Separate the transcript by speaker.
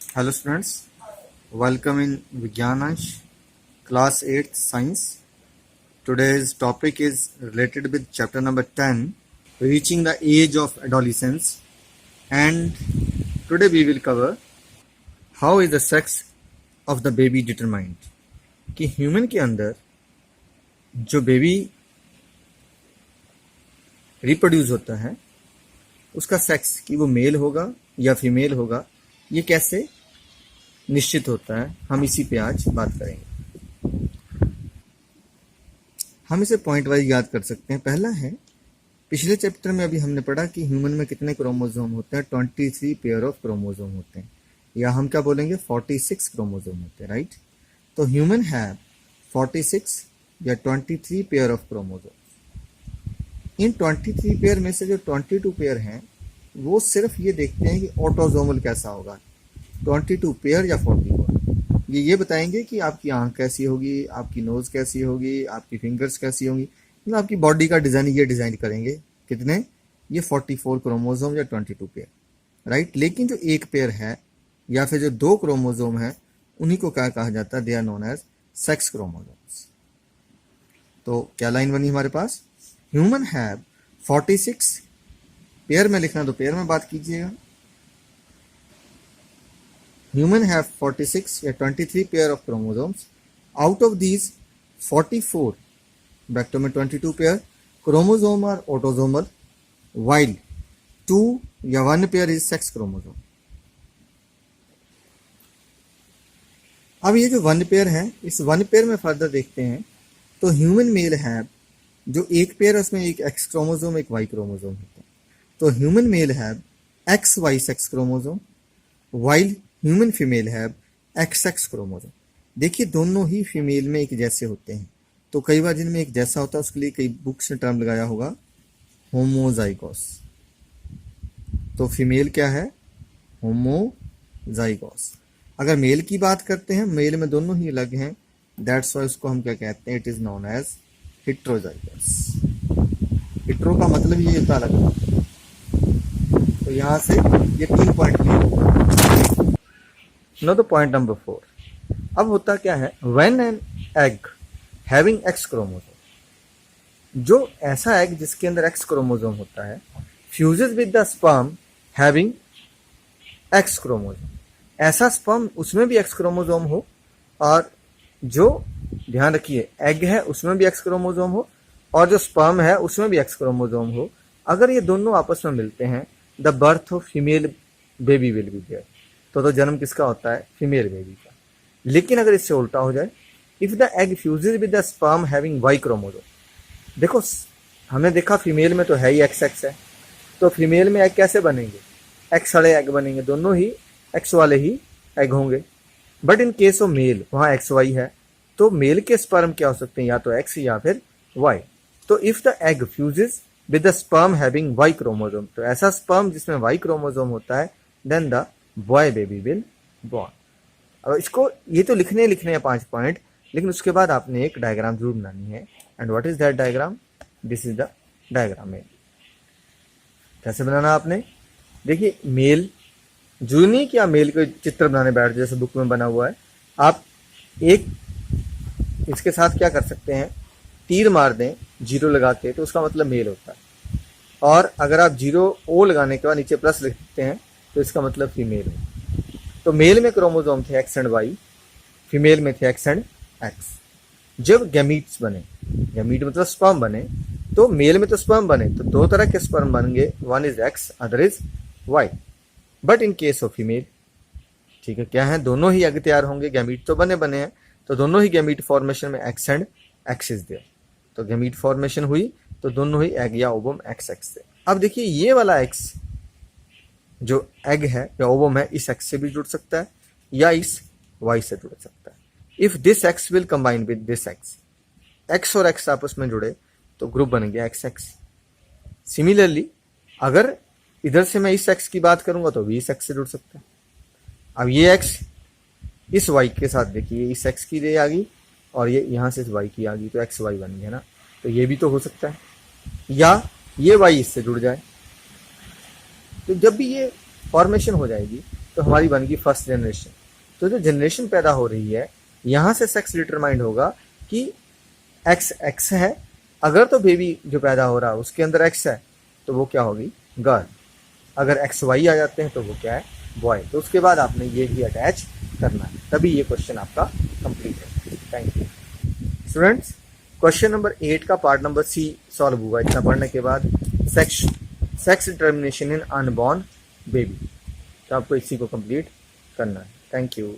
Speaker 1: Hello students, welcome in Vigyanansh, class 8th science. Today's topic is related with chapter number 10, reaching the age of adolescence, and today we will cover how is the sex of the baby determined. कि human के अंदर जो baby reproduce होता है उसका sex कि वो mail होगा या फीमेल होगा, ये कैसे निश्चित होता है, हम इसी पे आज बात करेंगे। हम इसे पॉइंट वाइज याद कर सकते हैं। पहला है, पिछले चैप्टर में अभी हमने पढ़ा कि ह्यूमन में कितने क्रोमोसोम होते हैं, 23 पेयर ऑफ क्रोमोसोम होते हैं, या हम क्या बोलेंगे 46 क्रोमोसोम होते हैं, राइट। तो ह्यूमन हैव 46 या 23 pair of chromosome. In 23 pair में से जो 22 पेयर हैं वो सिर्फ ये देखते हैं कि ऑटोसोमल कैसा होगा, 22 पेयर या 44। ये बताएंगे कि आपकी आंख कैसी होगी, आपकी नोज कैसी होगी, आपकी फिंगर्स कैसी होंगी, मतलब आपकी बॉडी का डिजाइन ये डिजाइन करेंगे। कितने? ये 44 क्रोमोसोम या 22 पेयर, राइट। लेकिन जो एक पेयर है या फिर जो 2 क्रोमोसोम है उन्हीं को क्या कहा जाता है? They are known as sex chromosomes. तो क्या लाइन बनी हमारे पास? ह्यूमन हैव 46 पेयर में लिखना तो पेयर में बात कीजिएगा। Human have 46 या 23 pair of chromosomes. Out of these 44, back to my 22 pair, chromosome are autosomal, while 2 या 1 pair is sex chromosome. अब ये जो 1 पेयर है, इस 1 पेयर में फर्दर देखते हैं तो ह्यूमन मेल है जो एक पेयर, उसमें एक एक्स क्रोमोसोम एक वाई क्रोमोसोम होता है। तो ह्यूमन मेल है X Y sex chromosome, while human female है एक्स एक्स क्रोमोसोम। देखिए दोनों ही फीमेल में एक जैसे होते हैं, तो कई बार जिनमें एक जैसा होता है उसके लिए कई बुक्स ने टर्म लगाया होगा होमोजाइगोस। तो फीमेल क्या है? होमोजाइगोस। अगर मेल की बात करते हैं, मेल में दोनों ही अलग हैं, दैट्स वाई उसको हम क्या कहते हैं? It is known as heterozygous. Hetero का मतलब ये होता है अलग। तो यहां से ये 3 पॉइंट क्लियर होगा। Know the point number 4। अब होता क्या है? When an egg having x chromosome, जो ऐसा एग जिसके अंदर एक्स क्रोमोसोम होता है, fuses with the sperm having x chromosome, ऐसा स्पर्म उसमें भी एक्स क्रोमोसोम हो, और जो ध्यान रखिए एग है उसमें भी एक्स क्रोमोसोम हो और जो स्पर्म है उसमें भी एक्स क्रोमोसोम हो, अगर ये दोनों आपस में मिलते हैं, the birth of female baby will be there. तो जन्म किसका होता है? फीमेल बेबी का। लेकिन अगर इससे उल्टा हो जाए, if the egg fuses with the sperm having Y chromosome, देखो हमने देखा फीमेल में तो है ही एक्स एक्स है, तो फीमेल में एग कैसे बनेंगे? एक्स वाले एग बनेंगे, दोनों ही एक्स वाले ही एग होंगे। But in case of male वहां एक्स वाई है, तो मेल के स्पर्म क्या हो सकते हैं? या तो एक्स या फिर वाई। तो if the egg fuses with the sperm having Y chromosome, तो ऐसा स्पर्म जिसमें वाई क्रोमोसोम होता है, then the boy baby will born. अब इसको ये तो लिखने हैं 5 पॉइंट, लेकिन उसके बाद आपने एक डायग्राम जरूर बनानी है। And what is that diagram? This is the diagram. कैसे बनाना आपने? देखिए मेल जरूरी नहीं कि आप मेल को चित्र बनाने बैठ जैसे बुक में बना हुआ है। आप एक इसके साथ क्या कर सकते हैं? तीर मार दें जीरो लगा के, तो उसका मतलब मेल होता है। और अगर आप जीरो ओ लगाने के बाद नीचे प्लस लिख सकते हैं तो इसका मतलब फीमेल है। तो मेल में क्रोमोसोम थे एक्स एंड वाई, फीमेल में थे एक्स एंड एक्स। जब गैमीट्स बने, गैमीट मतलब स्पर्म बने, तो मेल में तो स्पर्म बने तो 2 तरह के स्पर्म बनेंगे, one is X other is Y. But in case of female, ठीक है, क्या है? दोनों ही एग तैयार होंगे, गैमीट तो बने हैं, तो दोनों ही गैमीट फॉर्मेशन में X and X is there. तो गैमीट फॉर्मेशन हुई तो दोनों ही एग या ओवम एक्स एक्स से। अब देखिए ये वाला एक्स जो एग है या ओवम है, इस एक्स से भी जुड़ सकता है या इस वाई से जुड़ सकता है। If this x will combine with this x, x और एक्स आपस में जुड़े तो ग्रुप बन गया एक्स एक्स। सिमिलरली अगर इधर से मैं इस एक्स की बात करूंगा तो भी इस एक्स से जुड़ सकता है। अब ये एक्स इस वाई के साथ, देखिए इस एक्स की रे आ गई और ये यहां से इस वाई की आ गई, तो एक्स वाई बन गया ना। तो ये भी तो हो सकता है, या ये वाई इससे जुड़ जाए। तो जब भी ये फॉर्मेशन हो जाएगी तो हमारी बन गई फर्स्ट जनरेशन। तो जो जनरेशन पैदा हो रही है यहाँ से सेक्स डिटरमाइंड होगा कि एक्स एक्स है, अगर तो बेबी जो पैदा हो रहा है उसके अंदर एक्स है तो वो क्या होगी, गर्ल। अगर एक्स वाई आ जाते हैं तो वो क्या है, बॉय। तो उसके बाद आपने ये भी अटैच करना है, तभी ये क्वेश्चन आपका कंप्लीट है। Thank you students. Question number 8 का पार्ट नंबर सी सॉल्व हुआ। इतना पढ़ने के बाद sex determination in unborn baby, तो आपको इसी को कंप्लीट करना है। Thank you.